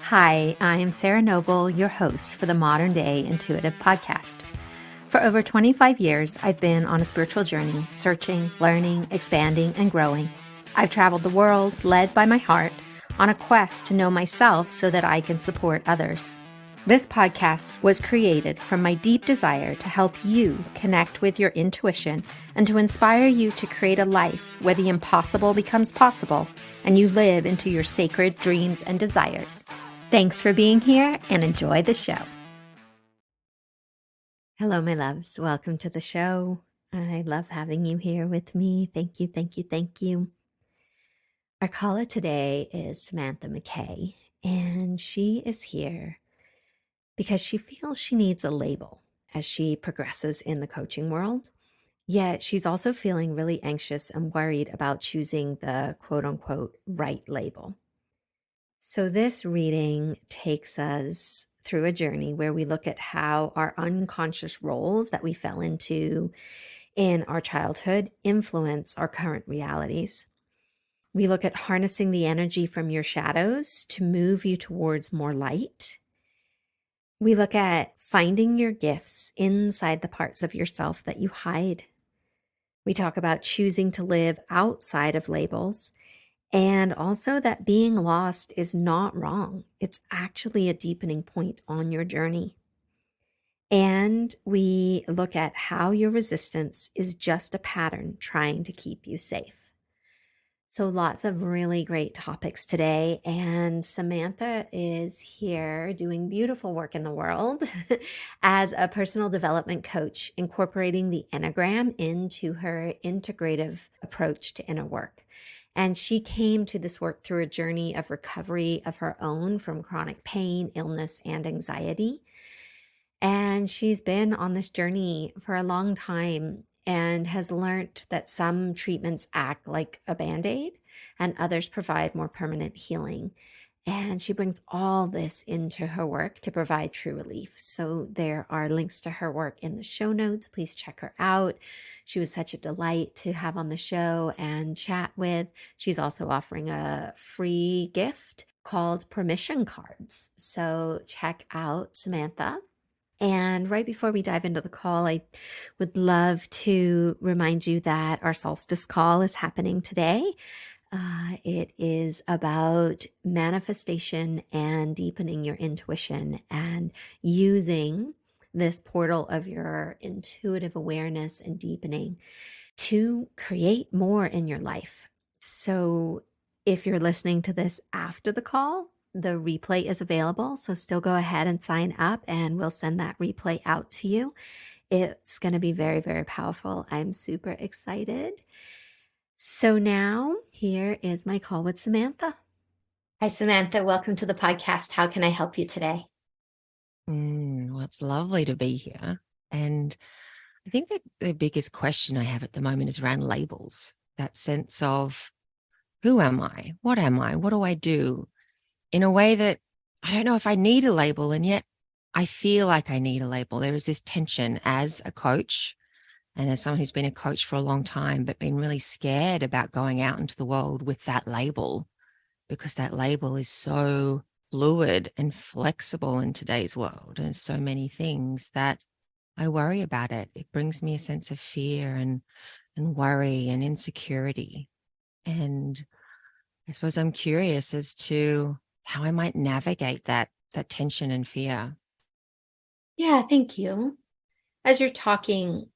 Hi, I'm Sarah Noble, your host for the Modern Day Intuitive Podcast. For over 25 years, I've been on a spiritual journey, searching, learning, expanding, and growing. I've traveled the world, led by my heart, on a quest to know myself so that I can support others. This podcast was created from my deep desire to help you connect with your intuition and to inspire you to create a life where the impossible becomes possible and you live into your sacred dreams and desires. Thanks for being here and enjoy the show. Hello, my loves. Welcome to the show. I love having you here with me. Thank you, thank you, thank you. Our caller today is Samantha Mackay, and she is here because she feels she needs a label as she progresses in the coaching world. Yet she's also feeling really anxious and worried about choosing the quote unquote right label. So this reading takes us through a journey where we look at how our unconscious roles that we fell into in our childhood influence our current realities. We look at harnessing the energy from your shadows to move you towards more light. We look at finding your gifts inside the parts of yourself that you hide. We talk about choosing to live outside of labels, and also that being lost is not wrong. It's actually a deepening point on your journey. And we look at how your resistance is just a pattern trying to keep you safe. So lots of really great topics today. And Samantha is here doing beautiful work in the world as a personal development coach, incorporating the Enneagram into her integrative approach to inner work. And she came to this work through a journey of recovery of her own from chronic pain, illness, and anxiety. And she's been on this journey for a long time and has learned that some treatments act like a Band-Aid and others provide more permanent healing. And she brings all this into her work to provide true relief. So there are links to her work in the show notes. Please check her out. She was such a delight to have on the show and chat with. She's also offering a free gift called permission cards. So check out Samantha. And right before we dive into the call, I would love to remind you that our solstice call is happening today. It is about manifestation and deepening your intuition and using this portal of your intuitive awareness and deepening to create more in your life. So if you're listening to this after the call, the replay is available. So still go ahead and sign up and we'll send that replay out to you. It's going to be very, very powerful. I'm super excited. So now here is my call with Samantha. Hi, Samantha. Welcome to the podcast. How can I help you today? Well, it's lovely to be here. And I think that the biggest question I have at the moment is around labels, that sense of who am I? What am I? What do I do? In a way that I don't know if I need a label, and yet I feel like I need a label. There is this tension as a coach and as someone who's been a coach for a long time, but been really scared about going out into the world with that label, because that label is so fluid and flexible in today's world. And so many things that I worry about it. It brings me a sense of fear and worry and insecurity. And I suppose I'm curious as to how I might navigate that tension and fear. Yeah, thank you. As you're talking,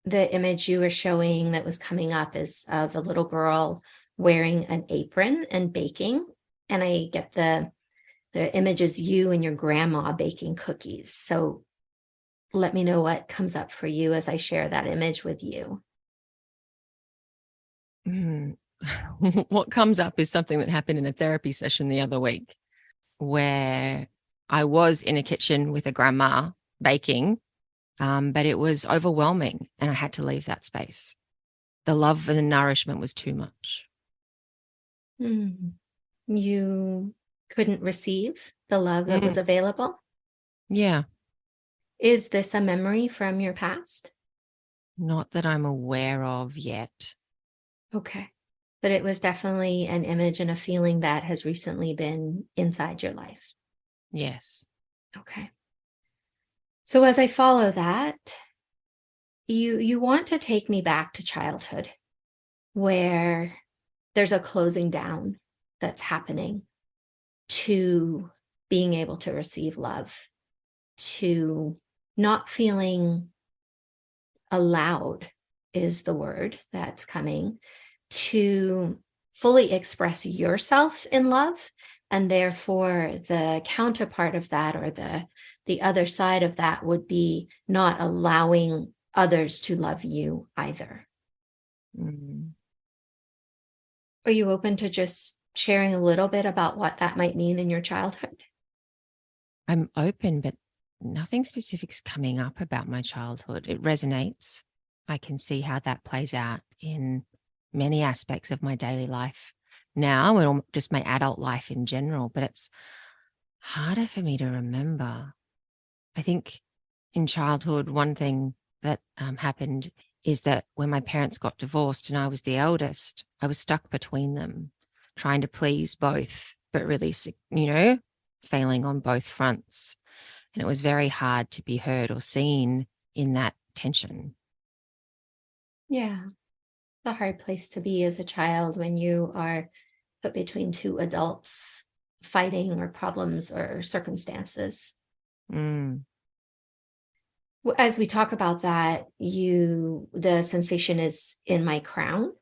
the image you were showing that was coming up is of a little girl wearing an apron and baking. And I get the image is you and your grandma baking cookies. So let me know what comes up for you as I share that image with you. What comes up is something that happened in a therapy session the other week, where I was in a kitchen with a grandma baking, but it was overwhelming and I had to leave that space. The love and the nourishment was too much. You couldn't receive the love that was available? Yeah. Is this a memory from your past? Not that I'm aware of yet. Okay. But it was definitely an image and a feeling that has recently been inside your life. Yes. Okay. So as I follow that, you want to take me back to childhood where there's a closing down that's happening to being able to receive love, to not feeling allowed is the word that's coming, to fully express yourself in love. And therefore the counterpart of that, or the other side of that, would be not allowing others to love you either. Mm. Are you open to just sharing a little bit about what that might mean in your childhood? I'm open, but nothing specific's coming up about my childhood. It resonates. I can see how that plays out in many aspects of my daily life now, or just my adult life in general, but it's harder for me to remember. I think in childhood, one thing that happened is that when my parents got divorced and I was the eldest, I was stuck between them, trying to please both, but really, failing on both fronts. And it was very hard to be heard or seen in that tension. Yeah, the hard place to be as a child when you are put between two adults fighting or problems or circumstances. Mm, As we talk about that, the sensation is in my crown,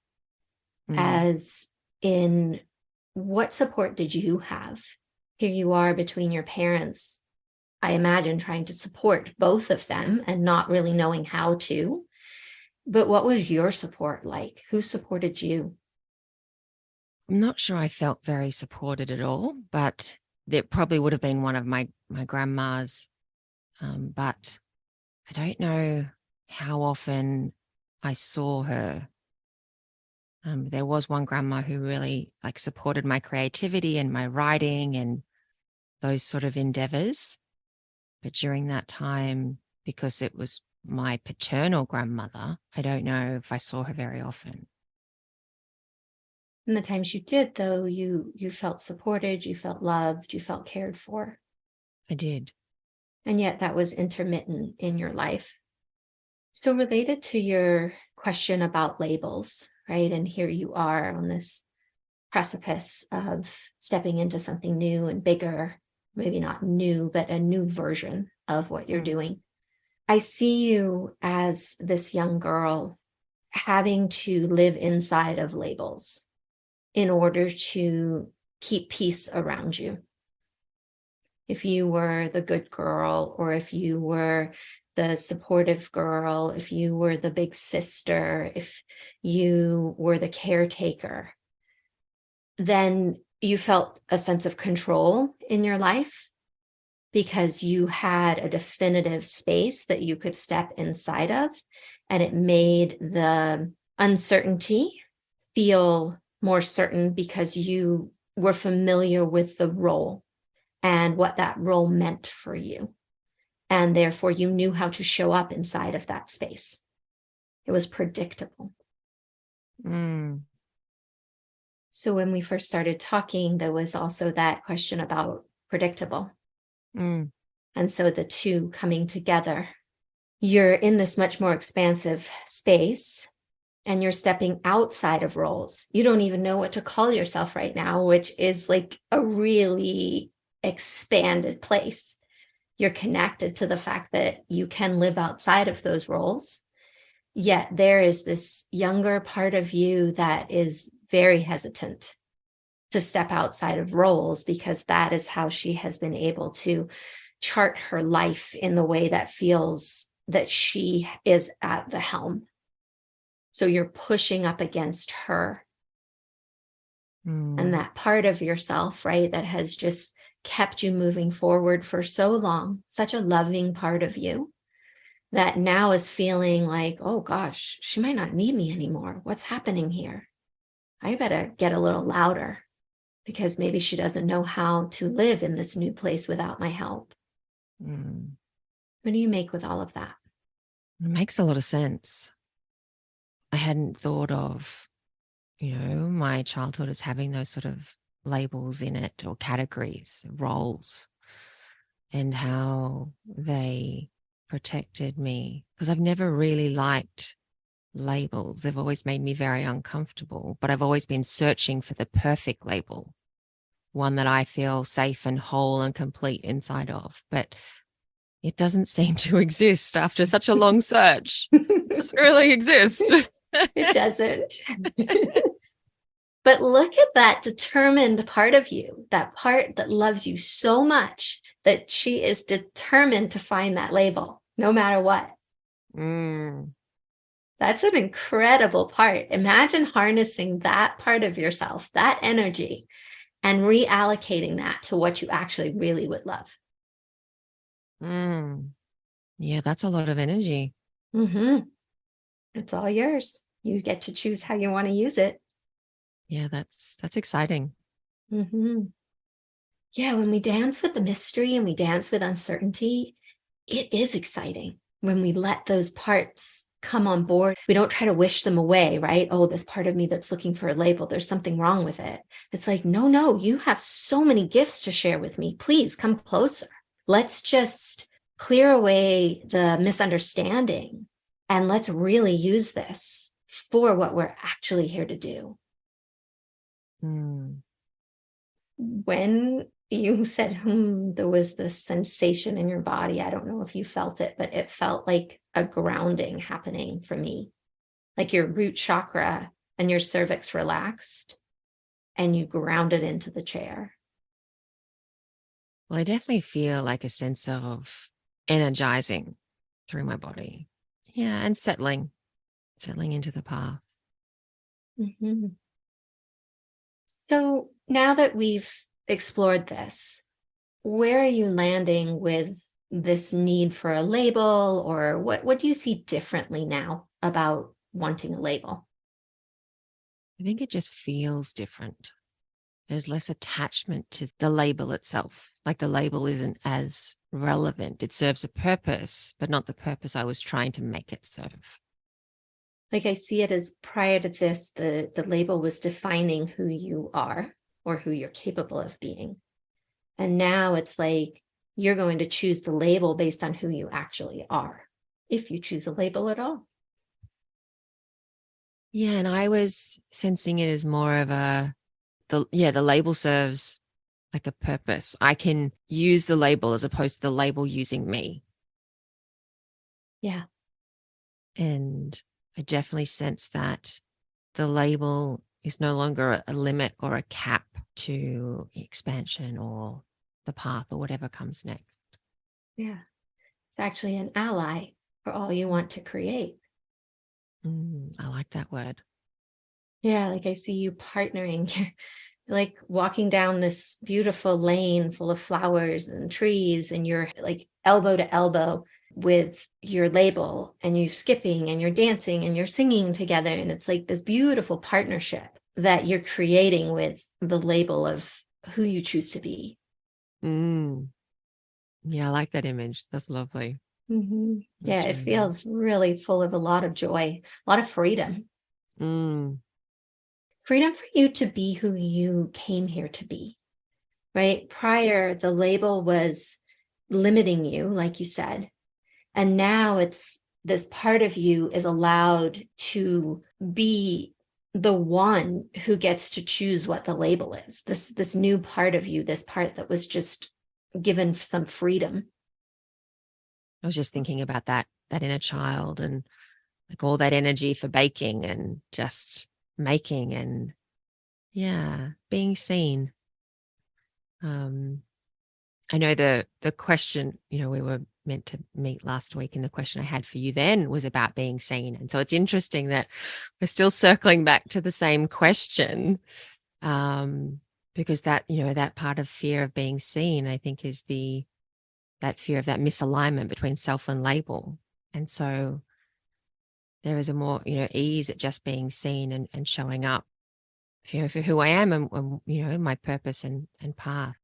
mm. as in, what support did you have? Here you are between your parents, I imagine trying to support both of them and not really knowing how to. But what was your support like? Who supported you? I'm not sure I felt very supported at all, but it probably would have been one of my grandmas. But I don't know how often I saw her. There was one grandma who really supported my creativity and my writing and those sort of endeavors. But during that time, because it was my paternal grandmother, I don't know if I saw her very often. And the times you did, though, you felt supported, you felt loved, you felt cared for. I did. And yet that was intermittent in your life. So related to your question about labels, right? And here you are on this precipice of stepping into something new and bigger, maybe not new, but a new version of what you're Mm. doing. I see you as this young girl having to live inside of labels in order to keep peace around you. If you were the good girl, or if you were the supportive girl, if you were the big sister, if you were the caretaker, then you felt a sense of control in your life because you had a definitive space that you could step inside of, and it made the uncertainty feel more certain because you were familiar with the role and what that role meant for you. And therefore, you knew how to show up inside of that space. It was predictable. Mm. So when we first started talking, there was also that question about predictable. Mm. And so the two coming together, you're in this much more expansive space and you're stepping outside of roles. You don't even know what to call yourself right now, which is like a really expanded place. You're connected to the fact that you can live outside of those roles. Yet there is this younger part of you that is very hesitant to step outside of roles, because that is how she has been able to chart her life in the way that feels that she is at the helm. So you're pushing up against her. And Mm. that part of yourself, right, that has just kept you moving forward for so long, such a loving part of you, that now is feeling like, oh gosh, she might not need me anymore. What's happening here? I better get a little louder, because maybe she doesn't know how to live in this new place without my help. Mm. What do you make with all of that? It makes a lot of sense. I hadn't thought of, my childhood as having those sort of labels in it or categories, roles. and how they protected me, because I've never really liked labels. They've always made me very uncomfortable, but I've always been searching for the perfect label, one that I feel safe and whole and complete inside of. But it doesn't seem to exist after such a long search. It doesn't really exist. It doesn't. But look at that determined part of you, that part that loves you so much that she is determined to find that label no matter what. Mm. That's an incredible part. Imagine harnessing that part of yourself, that energy, and reallocating that to what you actually really would love. Mm. Yeah, that's a lot of energy. Mm-hmm. It's all yours. You get to choose how you want to use it. Yeah, that's exciting. Mm-hmm. Yeah, when we dance with the mystery and we dance with uncertainty, it is exciting when we let those parts come on board. We don't try to wish them away, right? Oh, this part of me that's looking for a label, there's something wrong with it. It's like, no, no, you have so many gifts to share with me. Please come closer. Let's just clear away the misunderstanding and let's really use this for what we're actually here to do. Mm. When you said, there was this sensation in your body. I don't know if you felt it, but it felt like a grounding happening for me. Like your root chakra and your cervix relaxed and you grounded into the chair. Well, I definitely feel like a sense of energizing through my body. Yeah, and settling into the path. Mm-hmm. So now that we've explored this, where are you landing with this need for a label, or what do you see differently now about wanting a label? I think it just feels different. There's less attachment to the label itself. Like the label isn't as relevant. It serves a purpose, but not the purpose I was trying to make it serve. Like I see it as prior to this, the label was defining who you are or who you're capable of being. And now it's like you're going to choose the label based on who you actually are, if you choose a label at all. Yeah, and I was sensing it as more of the label serves like a purpose. I can use the label as opposed to the label using me. Yeah. And I definitely sense that the label is no longer a limit or a cap to expansion or the path or whatever comes next. Yeah. It's actually an ally for all you want to create. I like that word. Yeah. Like I see you partnering, like walking down this beautiful lane full of flowers and trees, and you're like elbow to elbow with your label, and you're skipping and you're dancing and you're singing together. And it's like this beautiful partnership that you're creating with the label of who you choose to be. Mm. Yeah, I like that image. That's lovely. Mm-hmm. Yeah, That's it really feels nice. really full of a lot of joy, a lot of freedom. Mm. Freedom for you to be who you came here to be, right? Prior, the label was limiting you, like you said. And now it's this part of you is allowed to be the one who gets to choose what the label is. This new part of you, this part that was just given some freedom. I was just thinking about that inner child and like all that energy for baking and just making and yeah, being seen. Um, I know the question, we were meant to meet last week, and the question I had for you then was about being seen. And so it's interesting that we're still circling back to the same question. Because that part of fear of being seen, I think, is that fear of that misalignment between self and label. And so there is a more, ease at just being seen and showing up for who I am and my purpose and path.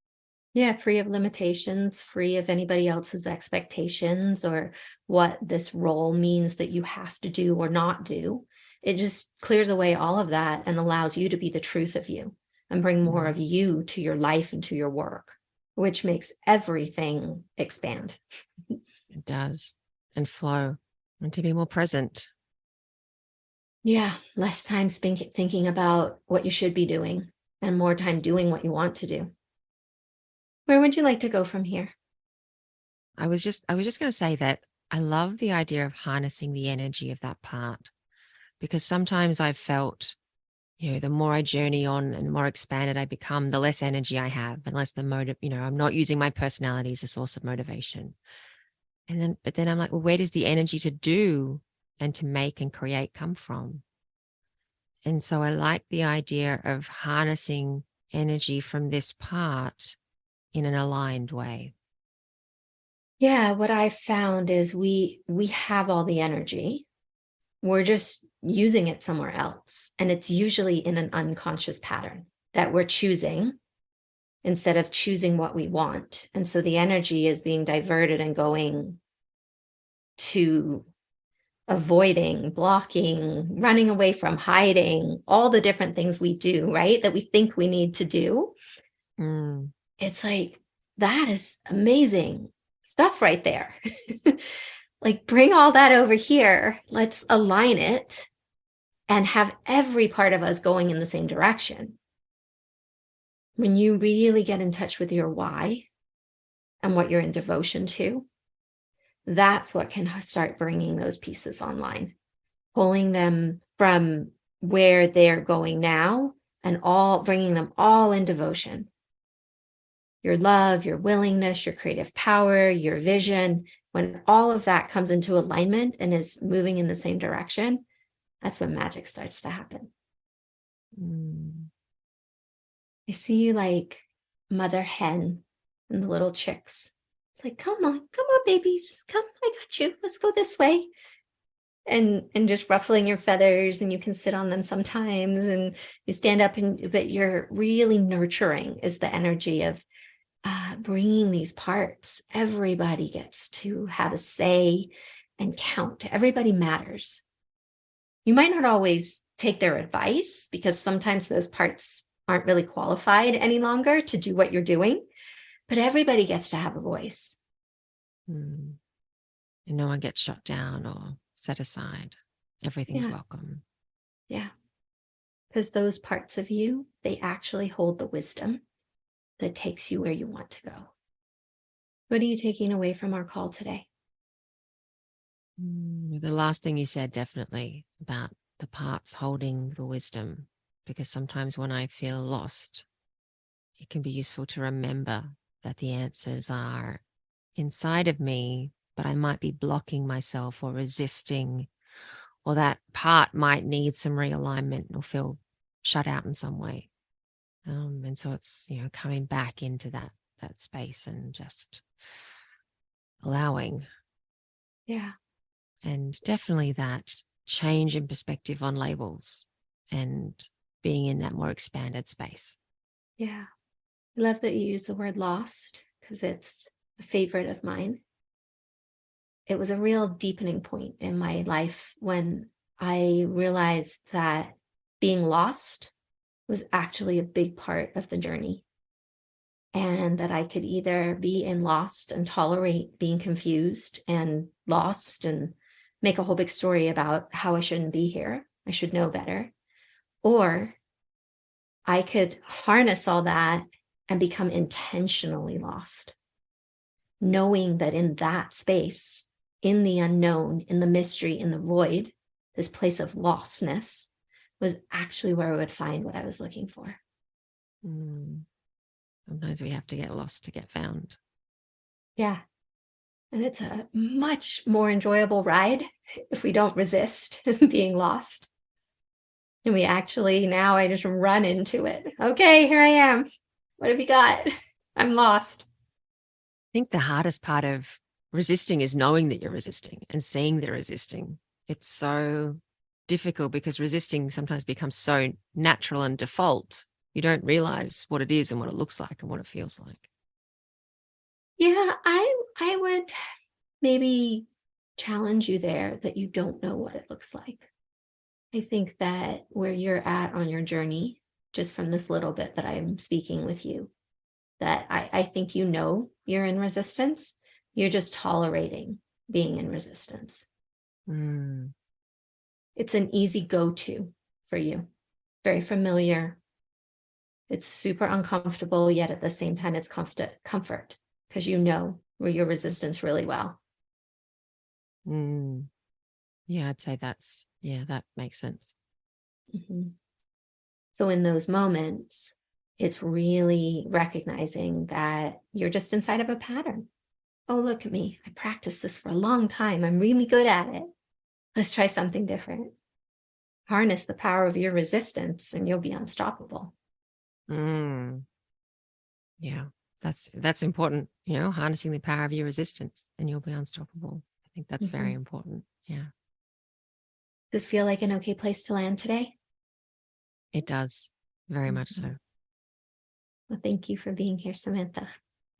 Yeah, free of limitations, free of anybody else's expectations or what this role means that you have to do or not do. It just clears away all of that and allows you to be the truth of you and bring more Mm. of you to your life and to your work. which makes everything expand. It does. And flow, and to be more present. Yeah, less time thinking about what you should be doing and more time doing what you want to do. Where would you like to go from here? I was just going to say that I love the idea of harnessing the energy of that part, because sometimes I've felt, the more I journey on and the more expanded I become, the less energy I have and less the motive, I'm not using my personality as a source of motivation. But then I'm like, well, where does the energy to do and to make and create come from? And so I like the idea of harnessing energy from this part in an aligned way. Yeah, what I've found is we have all the energy. We're just using it somewhere else. And it's usually in an unconscious pattern that we're choosing instead of choosing what we want. And so the energy is being diverted and going to avoiding, blocking, running away from, hiding, all the different things we do, right? That we think we need to do. Mm, It's like, that is amazing stuff right there. Like, bring all that over here. Let's align it and have every part of us going in the same direction. When you really get in touch with your why and what you're in devotion to, that's what can start bringing those pieces online, pulling them from where they're going now and all bringing them all in devotion. Your love, your willingness, your creative power, your vision, when all of that comes into alignment and is moving in the same direction, that's when magic starts to happen. mm, I see you like mother hen and the little chicks. It's like, come on, babies, come, I got you. Let's go this way. And just ruffling your feathers, and you can sit on them sometimes, and you stand up, but you're really nurturing is the energy of bringing these parts. Everybody gets to have a say and count. Everybody matters. You might not always take their advice because sometimes those parts aren't really qualified any longer to do what you're doing, but everybody gets to have a voice. mm. And no one gets shut down or set aside. Everything's Yeah, welcome. yeah. Because those parts of you, they actually hold the wisdom that takes you where you want to go. What are you taking away from our call today? The last thing you said, definitely about the parts holding the wisdom, because sometimes when I feel lost, it can be useful to remember that the answers are inside of me, but I might be blocking myself or resisting, or that part might need some realignment or feel shut out in some way. And so it's, coming back into that space and just allowing. Yeah, And definitely that change in perspective on labels and being in that more expanded space. yeah. I love that you use the word lost because it's a favorite of mine. It was a real deepening point in my life when I realized that being lost was actually a big part of the journey, and that I could either be in lost and tolerate being confused and lost and make a whole big story about how I shouldn't be here. I should know better. Or I could harness all that and become intentionally lost, knowing that in that space, in the unknown, in the mystery, in the void, this place of lostness was actually where I would find what I was looking for. Mm. Sometimes we have to get lost to get found. Yeah. And it's a much more enjoyable ride if we don't resist being lost. And we actually, now I just run into it. Okay, here I am. What have you got? I'm lost. I think the hardest part of resisting is knowing that you're resisting and seeing the resisting. It's so difficult because resisting sometimes becomes so natural and default. You don't realize what it is and what it looks like and what it feels like. Yeah, I would maybe challenge you there that you don't know what it looks like. I think that where you're at on your journey, just from this little bit that I'm speaking with you, that I think you know you're in resistance. You're just tolerating being in resistance. Mm. It's an easy go-to for you, very familiar. It's super uncomfortable, yet at the same time, it's comfort because you know where your resistance really well. Mm. Yeah, I'd say that makes sense. Mm-hmm. So in those moments, it's really recognizing that you're just inside of a pattern. Oh, look at me. I practiced this for a long time. I'm really good at it. Let's try something different. Harness the power of your resistance and you'll be unstoppable. Mm. Yeah, that's important, harnessing the power of your resistance and you'll be unstoppable. I think that's very Mm-hmm. important. Yeah, Does this feel like an okay place to land today? it does. Very much Mm-hmm. so. Well, thank you for being here, Samantha.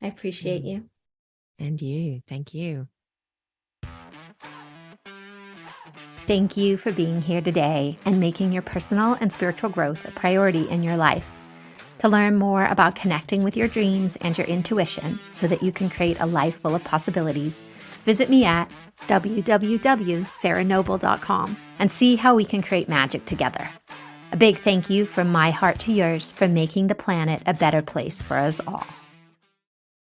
I appreciate Mm. you. And you, thank you. Thank you for being here today and making your personal and spiritual growth a priority in your life. To learn more about connecting with your dreams and your intuition so that you can create a life full of possibilities, visit me at www.sarahnoble.com and see how we can create magic together. A big thank you from my heart to yours for making the planet a better place for us all.